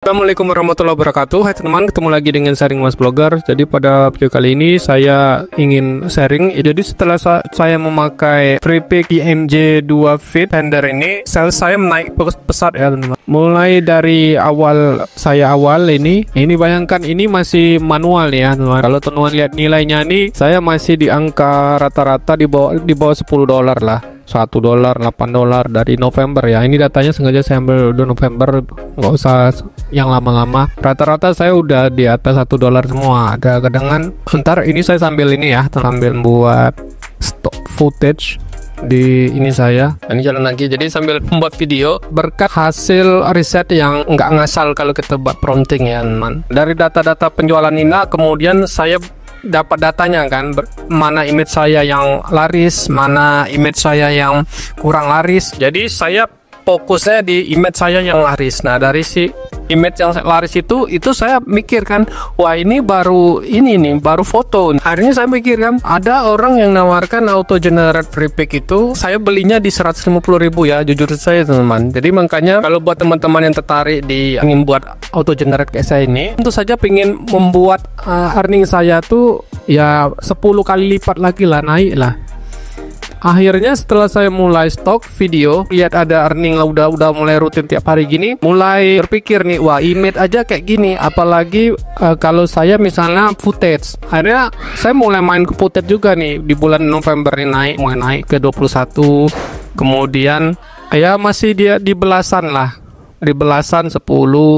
Assalamualaikum warahmatullahi wabarakatuh. Hai teman, ketemu lagi dengan sharing Mas Blogger. Jadi pada video kali ini saya ingin sharing. Jadi setelah saya memakai Freepik IMJ 2 Fit Fender ini, sales saya naik pesat ya teman. Mulai dari saya awal ini bayangkan ini masih manual ya teman. Kalau teman lihat nilainya nih, saya masih di angka rata-rata di bawah $10 lah. $1, $8 dari November ya. Ini datanya sengaja saya ambil udah November, nggak usah yang lama-lama. Rata-rata saya udah di atas $1 semua. Ada kadang ntar ini saya sambil ini ya, sambil buat stock footage di ini saya. Ini jalan lagi. Jadi sambil membuat video berkat hasil riset yang nggak ngasal kalau kita buat prompting ya teman. Dari data-data penjualan ini kemudian saya dapat datanya kan, mana image saya yang laris, mana image saya yang kurang laris. Jadi saya fokusnya di image saya yang laris. Nah dari si image yang laris itu saya mikir kan, wah ini baru foto. Akhirnya saya mikir kan, ada orang yang nawarkan auto generate Freepik itu, saya belinya di 150.000 ya, jujur saya teman-teman. Jadi makanya kalau buat teman-teman yang tertarik ingin buat auto generate kayak saya ini, tentu saja pengen membuat earning saya tuh ya 10 kali lipat lagi lah, naik lah. Akhirnya setelah saya mulai stok video, lihat ada earning lah, udah mulai rutin tiap hari gini, mulai berpikir nih, wah image aja kayak gini, apalagi kalau saya misalnya footage. Akhirnya saya mulai main ke footage juga nih di bulan November ini, mulai naik ke 21, kemudian ya masih dia di belasan lah, di belasan 10,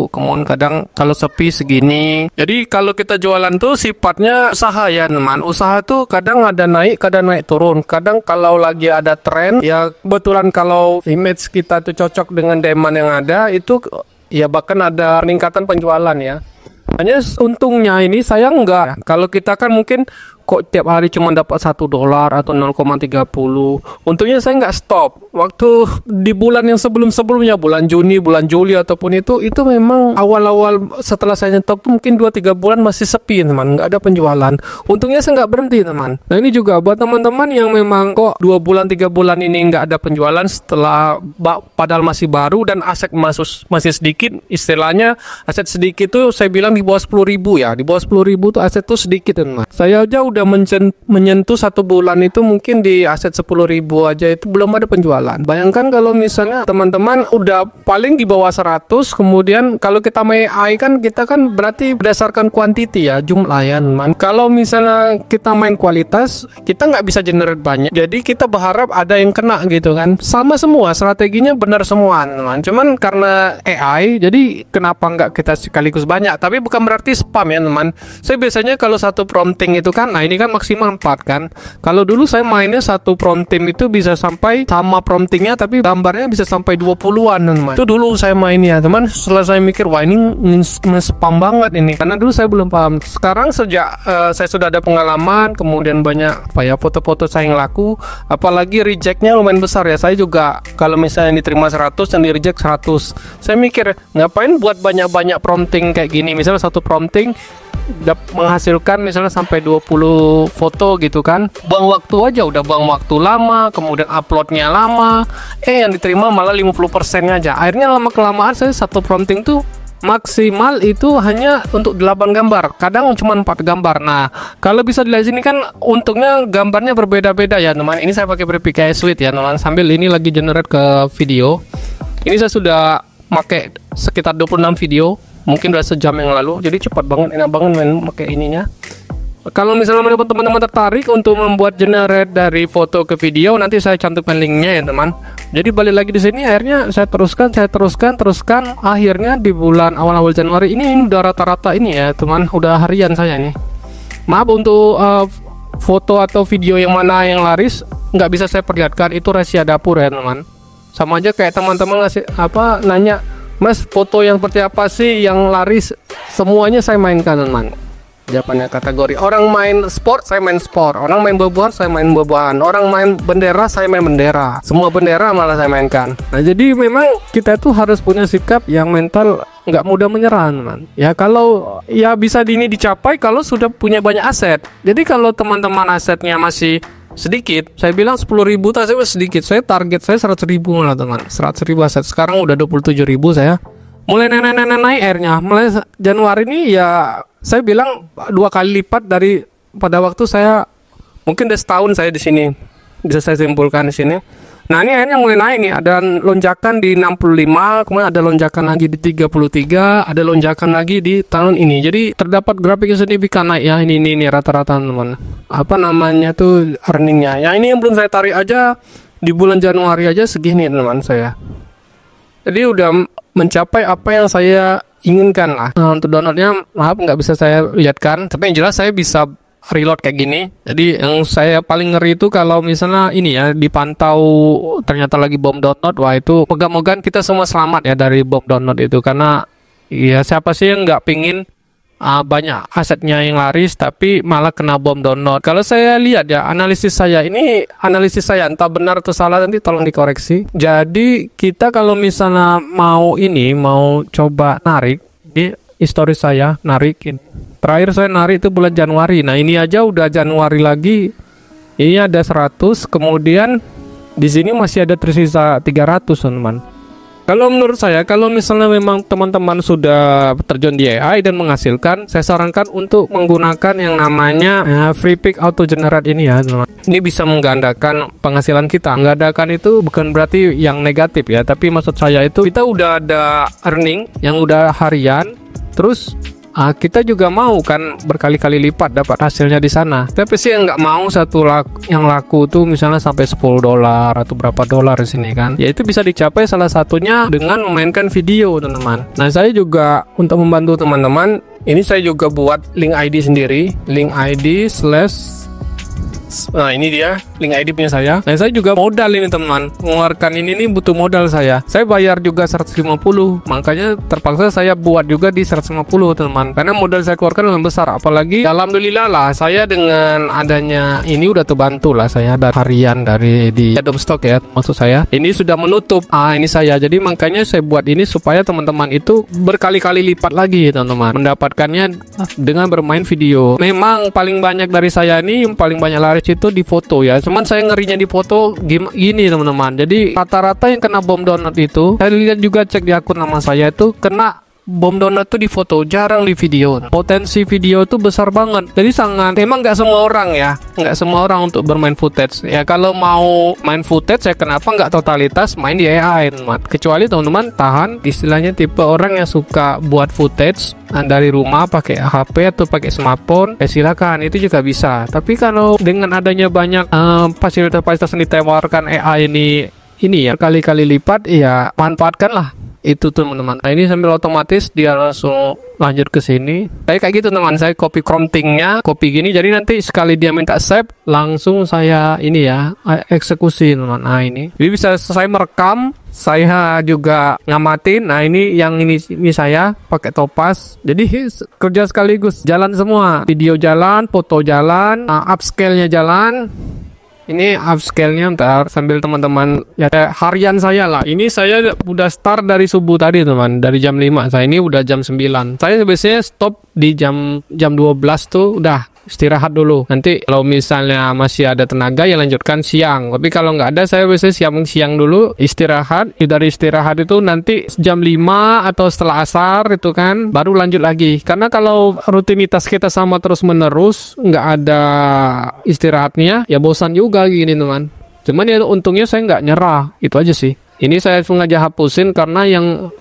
kemudian kadang kalau sepi segini. Jadi kalau kita jualan tuh sifatnya usaha ya teman. Usaha tuh kadang ada naik, kadang naik turun. Kadang kalau lagi ada tren ya, kebetulan kalau image kita tuh cocok dengan demand yang ada, itu ya bahkan ada peningkatan penjualan ya. Hanya untungnya ini saya enggak. Kalau kita kan mungkin kok tiap hari cuma dapat $1 atau 0,30. Untungnya saya nggak stop. Waktu di bulan yang sebelumnya, bulan Juni, bulan Juli ataupun itu memang awal-awal setelah saya nyetop mungkin 2-3 bulan masih sepi teman, nggak ada penjualan. Untungnya saya nggak berhenti teman. Nah ini juga buat teman-teman yang memang kok 2 bulan 3 bulan ini nggak ada penjualan setelah padahal masih baru dan aset masih sedikit. Istilahnya aset sedikit tuh saya bilang di bawah 10.000 ya. Di bawah 10.000 tuh aset tuh sedikit teman. Saya aja udah menyentuh 1 bulan itu mungkin di aset 10.000 aja itu belum ada penjualan. Bayangkan kalau misalnya teman-teman udah paling di bawah 100, kemudian kalau kita main AI kan kita kan berarti berdasarkan quantity ya, jumlah ya teman. Kalau misalnya kita main kualitas, kita nggak bisa generate banyak. Jadi kita berharap ada yang kena gitu kan. Sama semua, strateginya benar semua teman. Cuman karena AI, jadi kenapa nggak kita sekaligus banyak? Tapi bukan berarti spam ya teman. Saya biasanya kalau satu prompting itu kan, nah ini kan maksimal 4 kan. Kalau dulu saya mainnya satu prompting itu bisa sampai sama promptingnya tapi gambarnya bisa sampai 20-an teman. Itu dulu saya mainnya teman. Setelah saya mikir, wah ini spam banget ini, karena dulu saya belum paham. Sekarang sejak saya sudah ada pengalaman, kemudian banyak foto-foto saya yang laku, apalagi rejectnya lumayan besar ya. Saya juga kalau misalnya diterima 100 dan di reject 100, saya mikir ngapain buat banyak-banyak prompting kayak gini. Misalnya satu prompting menghasilkan misalnya sampai 20 foto gitu kan, buang waktu aja, udah buang waktu lama, kemudian uploadnya lama, yang diterima malah 50% aja. Akhirnya lama-kelamaan saya satu prompting tuh maksimal itu hanya untuk 8 gambar, kadang cuma 4 gambar. Nah kalau bisa dilihat sini kan untungnya gambarnya berbeda-beda ya teman. Ini saya pakai Freepik Suite ya teman, sambil ini lagi generate ke video. Ini saya sudah pakai sekitar 26 video, mungkin udah sejam yang lalu, jadi cepat banget, enak banget main pakai ininya. Kalau misalnya teman-teman tertarik untuk membuat generate dari foto ke video, nanti saya cantumkan linknya ya teman. Jadi balik lagi di sini, akhirnya saya teruskan, akhirnya di bulan awal Januari ini udah rata-rata ini ya teman, udah harian saya nih. Maaf untuk foto atau video yang mana yang laris nggak bisa saya perlihatkan, itu rahasia dapur ya teman. Sama aja kayak teman-teman ngasih nanya, Mas, foto yang seperti apa sih yang laris? Semuanya saya mainkan teman. Jawabannya kategori. Orang main sport, saya main sport. Orang main buah-buahan, saya main buah-buahan. Orang main bendera, saya main bendera. Semua bendera malah saya mainkan. Nah jadi memang kita tuh harus punya sikap yang mental nggak mudah menyerah teman. Ya kalau ya bisa ini dicapai kalau sudah punya banyak aset. Jadi kalau teman-teman asetnya masih sedikit, saya bilang 10.000 saya sedikit. Saya target saya 100.000 lah teman, 100.000 aset. Sekarang udah 27.000 saya. mulai naik airnya. Mulai Januari ini ya saya bilang 2 kali lipat dari pada waktu saya, mungkin udah setahun saya di sini, bisa saya simpulkan di sini. Nah ini airnya mulai naik nih, ada lonjakan di 65, kemudian ada lonjakan lagi di 33, ada lonjakan lagi di tahun ini. Jadi terdapat grafik yang signifikan naik ya, ini rata-rata teman. Apa namanya tuh earningnya? Ya ini yang belum saya tarik aja di bulan Januari aja segini teman saya. Jadi udah mencapai apa yang saya inginkan lah. Nah, untuk downloadnya maaf nggak bisa saya lihatkan, tapi yang jelas saya bisa reload kayak gini. Jadi yang saya paling ngeri itu kalau misalnya ini ya dipantau ternyata lagi bom download, wah itu moga-moga kita semua selamat ya dari bom download itu, karena ya siapa sih yang nggak pingin banyak asetnya yang laris tapi malah kena bom download. Kalau saya lihat ya analisis saya entah benar atau salah nanti tolong dikoreksi. Jadi kita kalau misalnya mau coba narik di histori saya narikin. Terakhir saya narik itu bulan Januari. Nah, ini aja udah Januari lagi. Ini ada 100, kemudian di sini masih ada tersisa 300, teman. Kalau menurut saya, kalau misalnya memang teman-teman sudah terjun di AI dan menghasilkan, saya sarankan untuk menggunakan yang namanya free pick auto generate ini ya, teman. Ini bisa menggandakan penghasilan kita. Menggandakan itu bukan berarti yang negatif ya, tapi maksud saya itu kita udah ada earning yang udah harian, terus kita juga mau kan berkali-kali lipat dapat hasilnya di sana. Tapi sih nggak mau yang laku tuh misalnya sampai $10 atau berapa dolar di sini kan. Ya itu bisa dicapai salah satunya dengan memainkan video, teman-teman. Nah, saya juga untuk membantu teman-teman, ini saya juga buat link ID sendiri, link ID / nah ini dia link ID punya saya. Nah saya juga modal ini teman, mengeluarkan ini butuh modal saya bayar juga 150, makanya terpaksa saya buat juga di 150 teman, karena modal saya keluarkan lebih besar. Apalagi alhamdulillah lah saya dengan adanya ini udah terbantu lah saya dari harian dari di Adobe Stock ya, maksud saya ini sudah menutup ini saya. Jadi makanya saya buat ini supaya teman-teman itu berkali-kali lipat lagi teman-teman mendapatkannya dengan bermain video. Memang paling banyak dari saya ini yang paling banyak lari itu di foto ya, cuman saya ngerinya di foto gini teman-teman. Jadi rata-rata yang kena bom download itu, saya lihat juga cek di akun nama saya itu kena bom download tuh di foto, jarang di video. Potensi video tuh besar banget. Jadi emang nggak semua orang untuk bermain footage ya. Kalau mau main footage ya kenapa nggak totalitas main di AI teman. Kecuali teman-teman tahan istilahnya tipe orang yang suka buat footage dari rumah pakai HP atau pakai smartphone, silakan itu juga bisa. Tapi kalau dengan adanya banyak fasilitas-fasilitas yang ditawarkan AI ini ya kali-kali lipat, ya manfaatkanlah itu teman-teman. Nah ini sambil otomatis dia langsung lanjut ke sini. Kayak gitu teman, saya copy promptingnya, copy gini. Jadi nanti sekali dia minta save, langsung saya ini ya eksekusi teman. Nah ini, jadi bisa saya merekam, saya juga ngamatin. Nah ini yang ini saya pakai Topaz. Jadi kerja sekaligus, jalan semua, video jalan, foto jalan, upscale-nya jalan. Ini upscale-nya ntar sambil teman-teman ya harian saya lah. Ini saya udah start dari subuh tadi teman, dari jam 5. Saya ini udah jam 9. Saya biasanya stop di jam 12 tuh udah istirahat dulu. Nanti kalau misalnya masih ada tenaga ya lanjutkan siang. Tapi kalau nggak ada saya biasanya siang dulu istirahat. Dari istirahat itu nanti jam 5 atau setelah asar itu kan baru lanjut lagi. Karena kalau rutinitas kita sama terus menerus nggak ada istirahatnya ya bosan juga gini teman. Cuman ya untungnya saya nggak nyerah, itu aja sih. Ini saya sengaja hapusin karena yang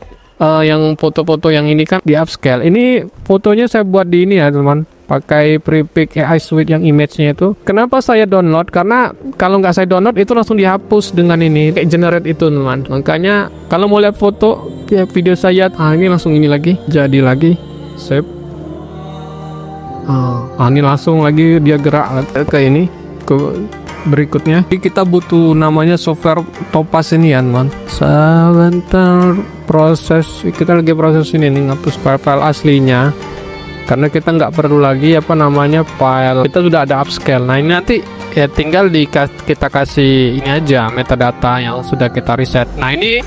foto-foto yang ini kan di upscale. Ini fotonya saya buat di ini ya teman, pakai Prepic AI Suite yang image-nya itu. Kenapa saya download? Karena kalau nggak saya download itu langsung dihapus dengan ini kayak generate itu teman. Makanya kalau mau lihat foto ya video saya, ini langsung ini lagi jadi lagi save. Ini langsung lagi dia gerak ke ini ke berikutnya. Jadi kita butuh namanya software Topaz ini ya teman. Sebentar, proses kita lagi proses ini nih, ngapus file aslinya karena kita nggak perlu lagi file, kita sudah ada upscale. Nah ini nanti ya tinggal kita kasih ini aja metadata yang sudah kita reset. Nah ini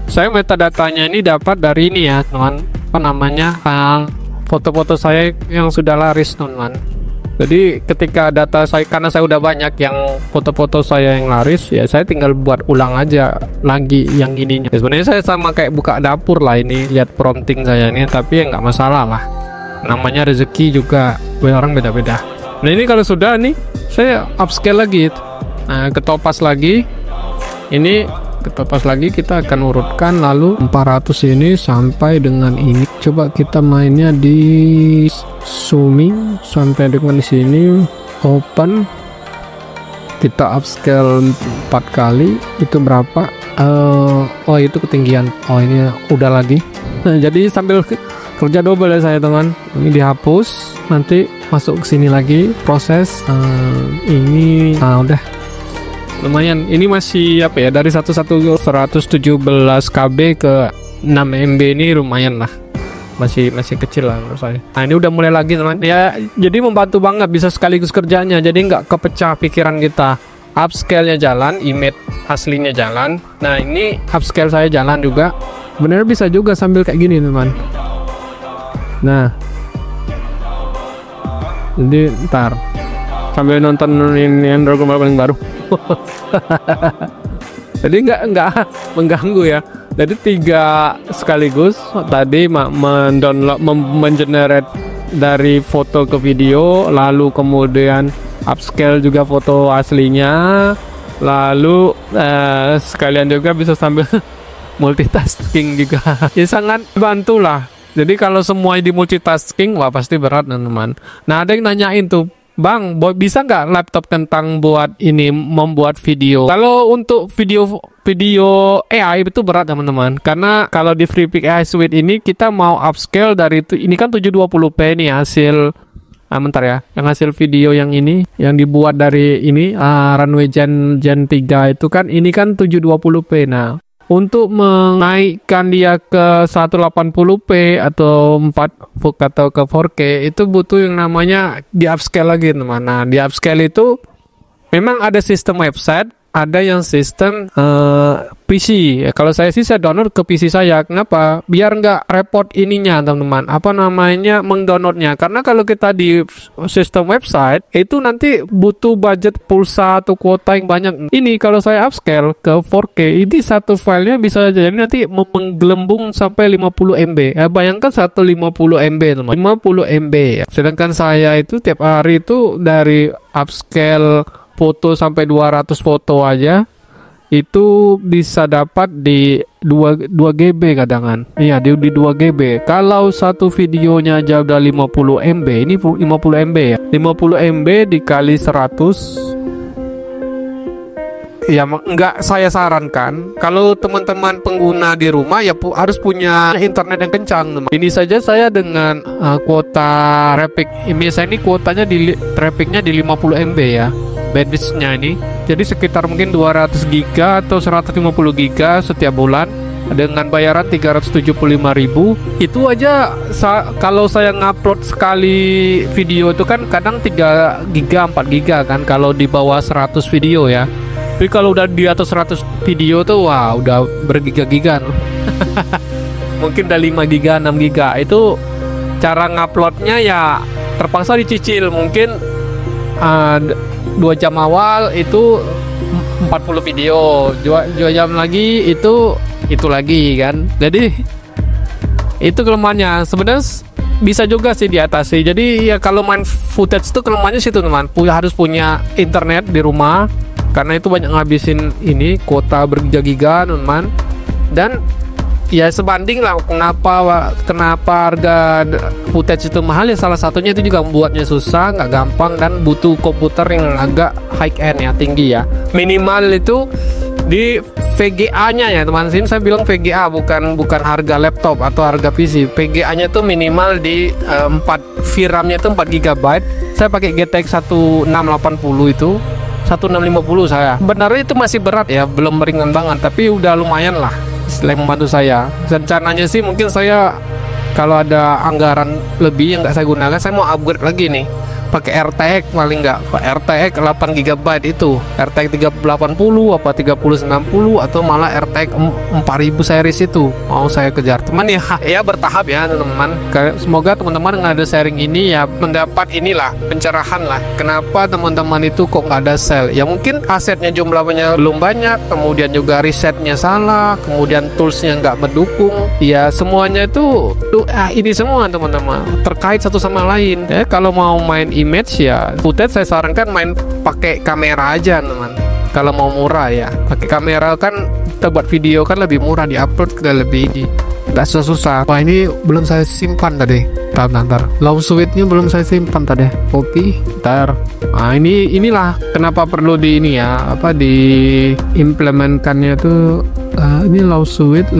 saya metadatanya ini dapat dari ini ya teman, foto-foto saya yang sudah laris teman. Jadi ketika data saya, karena saya udah banyak yang foto-foto saya yang laris, ya saya tinggal buat ulang aja lagi yang ininya. Ya, sebenarnya saya sama kayak buka dapur lah ini, lihat prompting saya ini, tapi ya nggak masalah lah. Namanya rezeki juga, orang beda-beda. Nah ini kalau sudah nih, saya upscale lagi. Nah ketopas lagi, ini ketopas lagi, kita akan urutkan lalu 400 ini sampai dengan ini. Coba kita mainnya di zooming sampai dengan di sini, open, kita upscale 4 kali. Itu berapa? Oh itu ketinggian. Oh ini udah lagi. Nah jadi sambil kerja double ya saya teman. Ini dihapus, nanti masuk ke sini lagi proses. Ini udah lumayan. Ini masih apa ya, dari 117 KB ke 6 MB ini lumayan lah, masih kecil lah menurut saya. Nah ini udah mulai lagi teman ya, jadi membantu banget, bisa sekaligus kerjanya, jadi nggak kepecah pikiran kita. Upscale nya jalan, image aslinya jalan. Nah ini upscale saya jalan juga, bener bisa juga sambil kayak gini teman. Nah jadi ntar sambil nonton ini Dragon Ball paling baru. Jadi nggak mengganggu ya. Jadi 3 sekaligus tadi mendownload, mengenerate dari foto ke video, lalu kemudian upscale juga foto aslinya, lalu sekalian juga bisa sambil multitasking juga. Ya sangat bantu lah. Jadi kalau semua di multitasking, wah pasti berat teman-teman. Nah ada yang nanyain tuh, Bang, bisa nggak laptop tentang buat ini, membuat video? Kalau untuk video AI itu berat teman-teman, karena kalau di FreePic AI Suite ini kita mau upscale dari itu, ini kan 720p nih hasil. Bentar ya, yang hasil video yang ini, yang dibuat dari ini Runway Gen 3 itu kan, ini kan 720p. Nah untuk menaikkan dia ke 1080p atau 4 atau ke 4K itu butuh yang namanya di upscale lagi teman. Nah di upscale itu memang ada sistem website, ada yang sistem PC. Kalau saya sih saya download ke PC saya. Kenapa? Biar nggak repot ininya teman-teman, apa namanya, mengdownloadnya. Karena kalau kita di sistem website itu nanti butuh budget pulsa atau kuota yang banyak. Ini kalau saya upscale ke 4K, ini satu filenya bisa jadi nanti menggelembung sampai 50 MB. Bayangkan 150 MB teman, 50 MB ya. Sedangkan saya itu tiap hari itu dari upscale foto sampai 200 foto aja itu bisa dapat di 2 GB kadangan. Iya di 2 GB. Kalau satu videonya aja udah 50 MB, ini 50 MB ya. 50 MB dikali 100. Ya enggak, saya sarankan kalau teman-teman pengguna di rumah ya harus punya internet yang kencang teman. Ini saja saya dengan kuota Repic. Misalnya ini kuotanya di Repicnya di 50 MB ya. Bandwidth-nya ini jadi sekitar mungkin 200 GB atau 150 GB setiap bulan dengan bayaran 375.000. Itu aja kalau saya ngupload sekali video itu kan kadang 3 GB 4 GB kan kalau di bawah 100 video ya. Tapi kalau udah di atas 100 video tuh wah udah bergiga-giga. Mungkin udah 5 GB 6 GB. Itu cara nguploadnya ya terpaksa dicicil, mungkin 2 jam awal itu 40 video, 2 jam lagi itu lagi kan. Jadi itu kelemahannya. Sebenarnya bisa juga sih diatasi. Jadi ya kalau main footage itu kelemahannya situ teman, harus punya internet di rumah karena itu banyak ngabisin ini kuota bergiga-giga teman. Dan ya sebanding lah kenapa harga footage itu mahal ya, salah satunya itu juga membuatnya susah, nggak gampang, dan butuh komputer yang agak high end ya, tinggi ya. Minimal itu di VGA nya ya teman, sini saya bilang VGA bukan harga laptop atau harga PC. VGA nya tuh minimal di 4 VRAM nya itu 4 GB. Saya pakai GTX 1680 itu 1650 saya. Sebenarnya itu masih berat ya, belum ringan banget, tapi udah lumayan lah selain membantu saya. Rencananya sih mungkin saya kalau ada anggaran lebih yang nggak saya gunakan, saya mau upgrade lagi nih pakai RTX paling nggak RTX 8 GB itu, RTX 3080 apa 3090 atau malah RTX 4000 series itu mau saya kejar teman ya. Ya bertahap ya teman-teman. Semoga teman-teman yang ada sharing ini ya mendapat inilah pencerahan lah kenapa teman-teman itu kok nggak ada sel. Ya mungkin asetnya jumlahnya belum banyak, kemudian juga risetnya salah, kemudian toolsnya nggak mendukung. Ya semuanya itu ini semua teman-teman terkait satu sama lain. Ya kalau mau main image ya footage saya sarankan main pakai kamera aja teman. Kalau mau murah ya pakai kamera kan kita buat video kan lebih murah, diupload ke lebih ini nggak susah. Wah ini belum saya simpan tadi. Ntar low suite-nya belum saya simpan tadi. Copy. Ntar. Nah inilah kenapa perlu di ini ya apa di implementkannya tuh. Ini low suite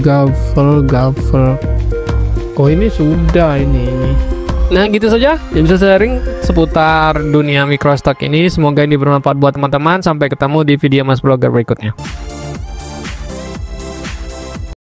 gavel. Oh ini sudah ini. Nah gitu saja yang bisa sharing seputar dunia microstock ini. Semoga ini bermanfaat buat teman-teman. Sampai ketemu di video Mas Blogger berikutnya.